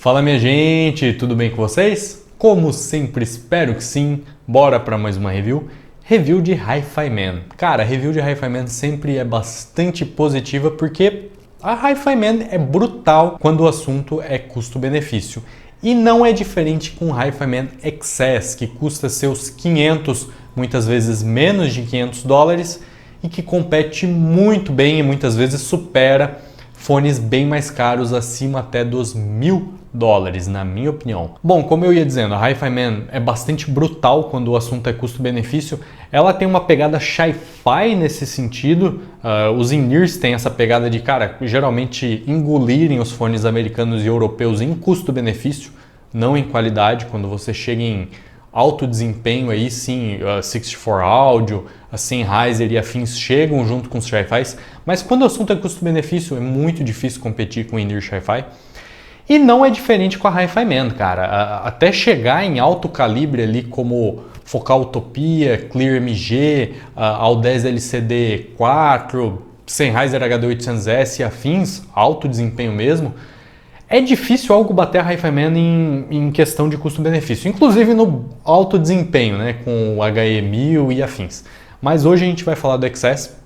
Fala minha gente, tudo bem com vocês? Como sempre, espero que sim. Bora para mais uma review. Review de Hi-Fi Man. Cara, review de Hi-Fi Man sempre é bastante positiva porque a Hi-Fi Man é brutal quando o assunto é custo-benefício. E não é diferente com o Hi-Fi Man XS, que custa seus 500, muitas vezes menos de $500 e que compete muito bem e muitas vezes supera fones bem mais caros, acima até dos $1.000, na minha opinião. Bom, como eu ia dizendo, a Hi-Fi Man é bastante brutal quando o assunto é custo-benefício. Ela tem uma pegada Sci-Fi nesse sentido. Os in-ears têm essa pegada de, cara, geralmente engolirem os fones americanos e europeus em custo-benefício, não em qualidade. Quando você chega em alto desempenho, aí sim, 64 Audio, a Sennheiser e afins chegam junto com os Sci-Fis, mas quando o assunto é custo-benefício é muito difícil competir com o in-ear Sci-Fi. E não é diferente com a Hi-Fi Man, cara. Até chegar em alto calibre ali como Focal Utopia, Clear MG, Audeze LCD4, Sennheiser HD800S e afins, alto desempenho mesmo, é difícil algo bater a Hi-Fi Man em questão de custo-benefício, inclusive no alto desempenho, né, com o HE1000 e afins. Mas hoje a gente vai falar do XS.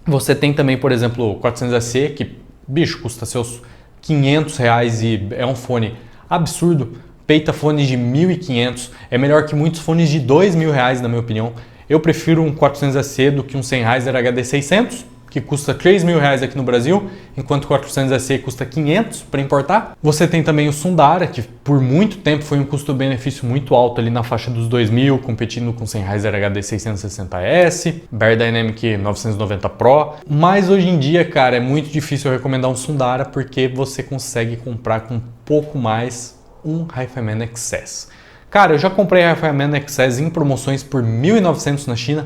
Você tem também, por exemplo, o 400SE, que, bicho, custa seus R$500 e é um fone absurdo, peita fones de 1.500, é melhor que muitos fones de R$2.000 na minha opinião. Eu prefiro um 400SE do que um Sennheiser HD600, que custa R$3.000 aqui no Brasil, enquanto o 400SE custa 500 para importar. Você tem também o Sundara, que por muito tempo foi um custo-benefício muito alto ali na faixa dos 2.000, competindo com o Sennheiser HD660S, Beyerdynamic 990 Pro. Mas hoje em dia, cara, é muito difícil eu recomendar um Sundara porque você consegue comprar com um pouco mais um Hi-Fi Man XS. Cara, eu já comprei Hi-Fi Man XS em promoções por 1.900 na China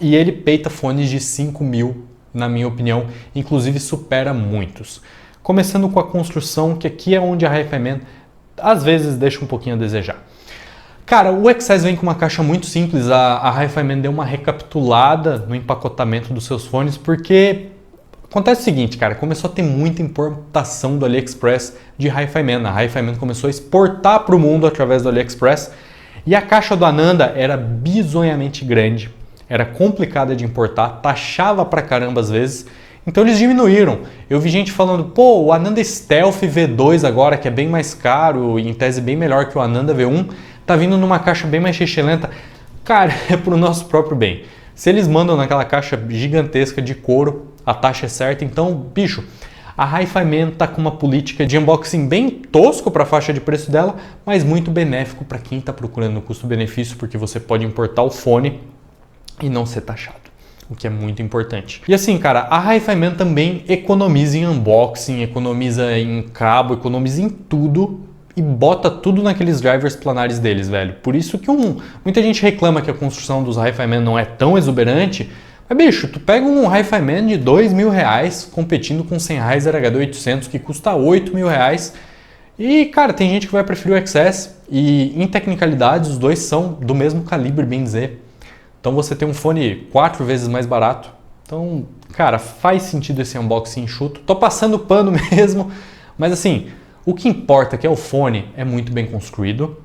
e ele peita fones de 5.000, na minha opinião, inclusive supera muitos. Começando com a construção, que aqui é onde a Hi-Fi Man às vezes deixa um pouquinho a desejar. Cara, o XS vem com uma caixa muito simples. A Hi-Fi Man deu uma recapitulada no empacotamento dos seus fones, porque acontece o seguinte, cara, começou a ter muita importação do AliExpress de Hi-Fi Man. A Hi-Fi Man começou a exportar para o mundo através do AliExpress e a caixa do Ananda era bizonhamente grande. Era complicada de importar, taxava pra caramba às vezes, então eles diminuíram. Eu vi gente falando, pô, o Ananda Stealth V2 agora, que é bem mais caro e em tese bem melhor que o Ananda V1, tá vindo numa caixa bem mais excelente. Cara, é pro nosso próprio bem. Se eles mandam naquela caixa gigantesca de couro, a taxa é certa, então, bicho, a Hi-Fi Man tá com uma política de unboxing bem tosco para a faixa de preço dela, mas muito benéfico para quem tá procurando o custo-benefício, porque você pode importar o fone e não ser taxado, o que é muito importante. E assim, cara, a Hi-Fi Man também economiza em unboxing, economiza em cabo, economiza em tudo e bota tudo naqueles drivers planares deles, velho. Por isso que muita gente reclama que a construção dos Hi-Fi Man não é tão exuberante, mas bicho, tu pega um Hi-Fi Man de R$2.000 competindo com o Sennheiser HD800 que custa R$8.000 e, cara, tem gente que vai preferir o XS e em tecnicalidades os dois são do mesmo calibre, bem dizer. Então você tem um fone 4 vezes mais barato. Então, cara, faz sentido esse unboxing enxuto. Tô passando pano mesmo, mas assim, o que importa é que o fone é muito bem construído.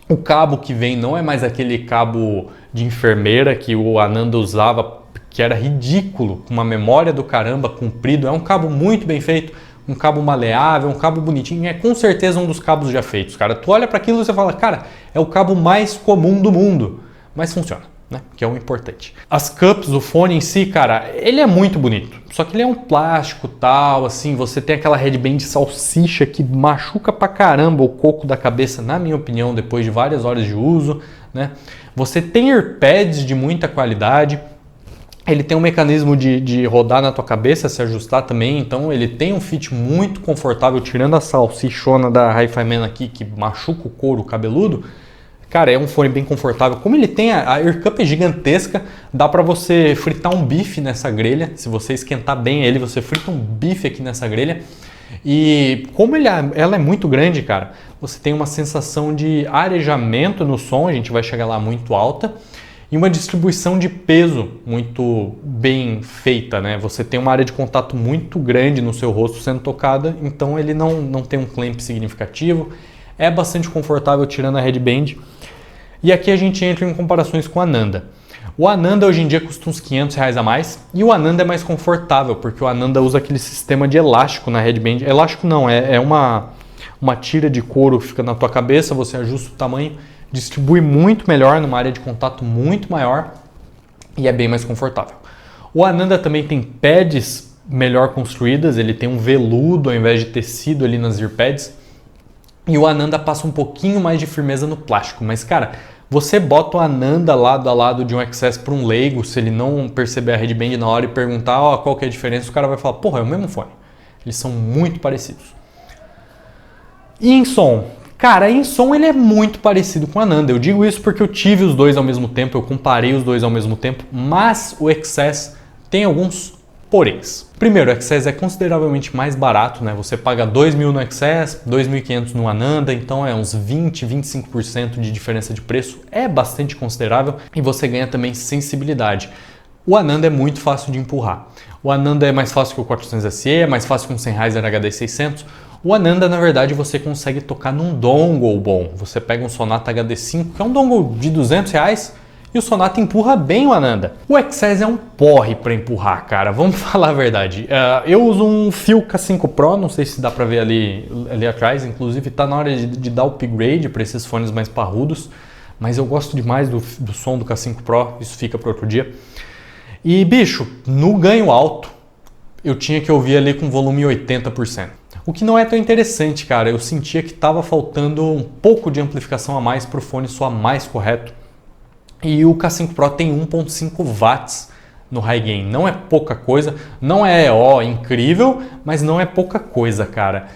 O cabo que vem não é mais aquele cabo de enfermeira que o Ananda usava, que era ridículo, com uma memória do caramba, comprido. É um cabo muito bem feito, um cabo maleável, um cabo bonitinho. É com certeza um dos cabos já feitos, cara. Tu olha para aquilo e você fala, cara, é o cabo mais comum do mundo, mas funciona. Né? Que é o importante. As cups, o fone em si, cara, ele é muito bonito. Só que ele é um plástico tal, assim, você tem aquela headband de salsicha que machuca pra caramba o coco da cabeça, na minha opinião, depois de várias horas de uso, né? Você tem earpads de muita qualidade. Ele tem um mecanismo de rodar na tua cabeça, se ajustar também, então ele tem um fit muito confortável, tirando a salsichona da Hi-Fi Man aqui, que machuca o couro cabeludo. Cara, é um fone bem confortável. Como ele tem, a Ear Cup é gigantesca, dá para você fritar um bife nessa grelha. Se você esquentar bem ele, você frita um bife aqui nessa grelha. E como ela é muito grande, cara, você tem uma sensação de arejamento no som, a gente vai chegar lá muito alta. e uma distribuição de peso muito bem feita, né? Você tem uma área de contato muito grande no seu rosto sendo tocada, então ele não tem um clamp significativo, é bastante confortável tirando a headband. E aqui a gente entra em comparações com a Ananda. O Ananda hoje em dia custa uns R$500 a mais e o Ananda é mais confortável, porque o Ananda usa aquele sistema de elástico na headband. Elástico não, é uma tira de couro que fica na tua cabeça, você ajusta o tamanho, distribui muito melhor, numa área de contato muito maior e é bem mais confortável. O Ananda também tem pads melhor construídas, ele tem um veludo ao invés de tecido ali nas ear pads. E o Ananda passa um pouquinho mais de firmeza no plástico, mas cara, você bota o Ananda lado a lado de um XS para um leigo, se ele não perceber a headband na hora e perguntar qual que é a diferença, o cara vai falar, porra, é o mesmo fone. Eles são muito parecidos. E em som? Cara, em som ele é muito parecido com o Ananda. Eu digo isso porque eu tive os dois ao mesmo tempo, eu comparei os dois ao mesmo tempo, mas o XS tem alguns poréns. Primeiro, o XS é consideravelmente mais barato, né? Você paga 2.000 no XS, 2.500 no Ananda, então é uns 20, 25% de diferença de preço. É bastante considerável e você ganha também sensibilidade. O Ananda é muito fácil de empurrar. O Ananda é mais fácil que o 400 SE, é mais fácil que um Sennheiser HD600. O Ananda, na verdade, você consegue tocar num dongle bom. Você pega um Sonata HD5, que é um dongle de R$200, e o Sonata empurra bem o Ananda. O XS é um porre para empurrar, cara. Vamos falar a verdade. Eu uso um Fio K5 Pro, não sei se dá para ver ali atrás. Inclusive, tá na hora de dar upgrade para esses fones mais parrudos. Mas eu gosto demais do som do K5 Pro, isso fica para outro dia. E, bicho, no ganho alto, eu tinha que ouvir ali com volume 80%. O que não é tão interessante, cara. Eu sentia que estava faltando um pouco de amplificação a mais para o fone soar mais correto. E o K5 Pro tem 1.5 watts no high gain. Não é pouca coisa, não é incrível, mas não é pouca coisa, cara.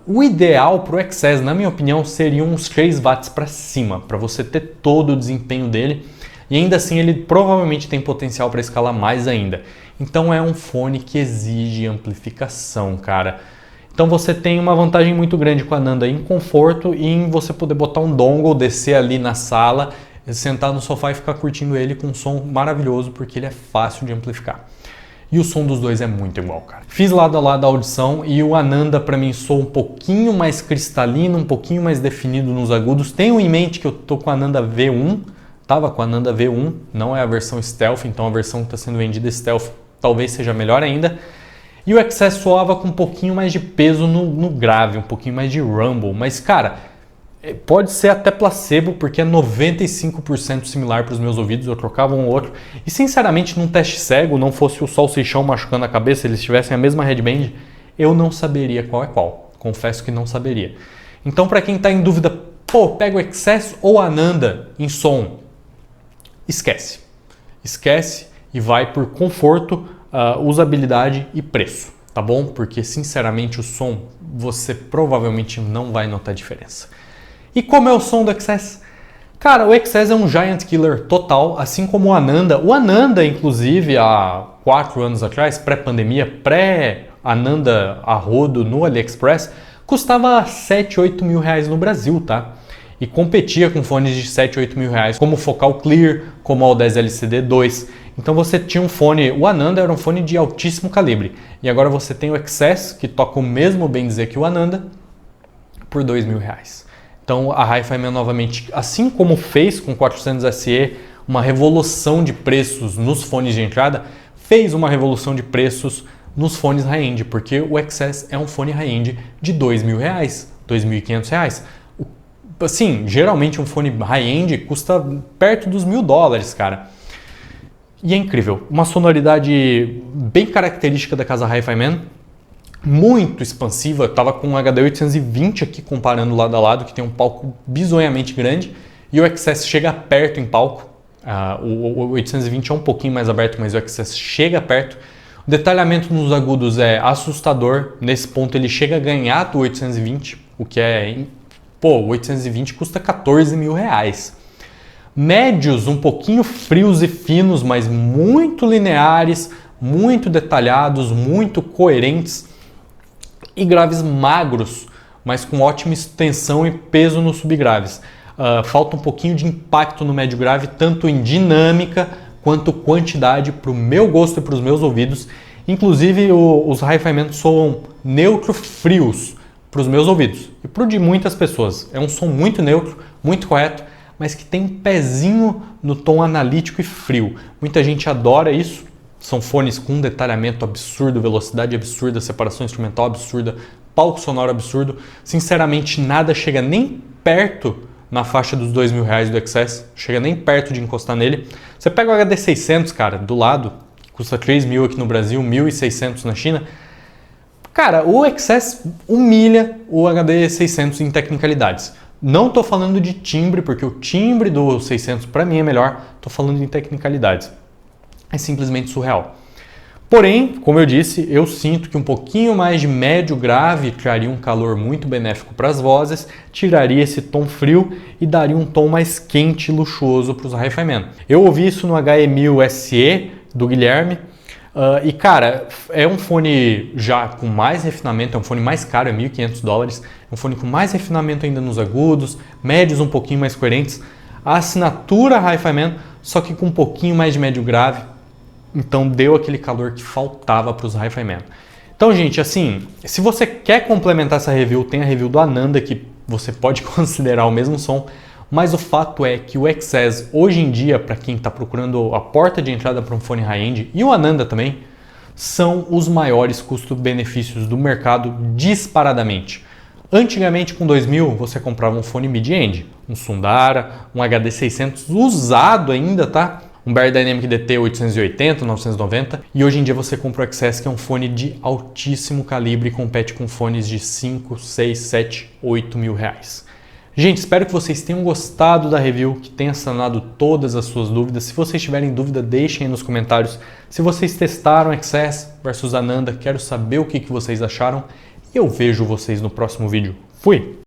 O ideal para o XS, na minha opinião, seriam uns 3 watts para cima, para você ter todo o desempenho dele. E ainda assim ele provavelmente tem potencial para escalar mais ainda. Então é um fone que exige amplificação, cara. Então você tem uma vantagem muito grande com a Ananda em conforto e em você poder botar um dongle, descer ali na sala, sentar no sofá e ficar curtindo ele com um som maravilhoso, porque ele é fácil de amplificar. E o som dos dois é muito igual, cara. Fiz lado a lado a audição e o Ananda para mim soa um pouquinho mais cristalino, um pouquinho mais definido nos agudos. Tenho em mente que eu tô com a Ananda V1, tava com a Ananda V1, não é a versão Stealth, então a versão que está sendo vendida Stealth talvez seja melhor ainda. E o XS soava com um pouquinho mais de peso no grave, um pouquinho mais de rumble, mas cara, pode ser até placebo, porque é 95% similar para os meus ouvidos, eu trocava um ou outro. E sinceramente, num teste cego, não fosse o salsichão machucando a cabeça, eles tivessem a mesma headband, eu não saberia qual é qual. Confesso que não saberia. Então, para quem está em dúvida, pega o XS ou Ananda em som? Esquece. Esquece e vai por conforto, usabilidade e preço, tá bom? Porque, sinceramente, o som, você provavelmente não vai notar diferença. E como é o som do XS? Cara, o XS é um giant killer total, assim como o Ananda. O Ananda, inclusive, há 4 anos atrás, pré-pandemia, pré-Ananda a rodo no AliExpress, custava 7, 8 mil reais no Brasil, tá? E competia com fones de 7, 8 mil reais, como o Focal Clear, como o Audeze LCD2. Então você tinha um fone, o Ananda era um fone de altíssimo calibre. E agora você tem o XS, que toca o mesmo bem dizer que o Ananda, por 2 mil reais. Então a Hi-Fi Man novamente, assim como fez com o 400 SE, uma revolução de preços nos fones de entrada, fez uma revolução de preços nos fones high-end, porque o XS é um fone high-end de 2 mil reais, 2.500 reais. Assim, geralmente um fone high-end custa perto dos $1.000, cara. E é incrível, uma sonoridade bem característica da casa Hi-Fi Man, muito expansiva. Eu tava com um HD 820 aqui comparando lado a lado, que tem um palco bizonhamente grande, e o XS chega perto em palco. O 820 é um pouquinho mais aberto, mas o XS chega perto. O detalhamento nos agudos é assustador, nesse ponto ele chega a ganhar do 820, o que é... o 820 custa 14 mil reais. Médios um pouquinho frios e finos, mas muito lineares, muito detalhados, muito coerentes. E graves magros, mas com ótima extensão e peso nos subgraves. falta um pouquinho de impacto no médio grave, tanto em dinâmica quanto quantidade para o meu gosto e para os meus ouvidos. Inclusive os Hi-Fi Man soam neutro-frios para os meus ouvidos e para o de muitas pessoas. É um som muito neutro, muito correto, mas que tem um pezinho no tom analítico e frio. Muita gente adora isso. São fones com um detalhamento absurdo, velocidade absurda, separação instrumental absurda, palco sonoro absurdo. Sinceramente, nada chega nem perto na faixa dos R$2.000 do XS, chega nem perto de encostar nele. Você pega o HD600, cara, do lado, que custa R$3.000 aqui no Brasil, R$1.600 na China. Cara, o XS humilha o HD600 em tecnicalidades. Não estou falando de timbre, porque o timbre do 600 para mim é melhor, estou falando em tecnicalidades. É simplesmente surreal. Porém, como eu disse, eu sinto que um pouquinho mais de médio grave traria um calor muito benéfico para as vozes, tiraria esse tom frio e daria um tom mais quente e luxuoso para os Hi-Fi Man. Eu ouvi isso no HE1000 SE do Guilherme e cara, é um fone já com mais refinamento, é um fone mais caro, é $1.500, é um fone com mais refinamento ainda nos agudos, médios um pouquinho mais coerentes, a assinatura Hi-Fi Man, só que com um pouquinho mais de médio grave. Então deu aquele calor que faltava para os Hi-Fi Man. Então, gente, assim, se você quer complementar essa review, tem a review do Ananda, que você pode considerar o mesmo som, mas o fato é que o XS, hoje em dia, para quem está procurando a porta de entrada para um fone high-end, e o Ananda também, são os maiores custo-benefícios do mercado disparadamente. Antigamente, com 2.000, você comprava um fone mid-end, um Sundara, um HD600 usado ainda, tá? Um Beyerdynamic DT 880, 990, e hoje em dia você compra o XS, que é um fone de altíssimo calibre e compete com fones de 5, 6, 7, 8 mil reais. Gente, espero que vocês tenham gostado da review, que tenha sanado todas as suas dúvidas. Se vocês tiverem dúvida, deixem aí nos comentários. Se vocês testaram XS versus Ananda, quero saber o que vocês acharam. E eu vejo vocês no próximo vídeo. Fui!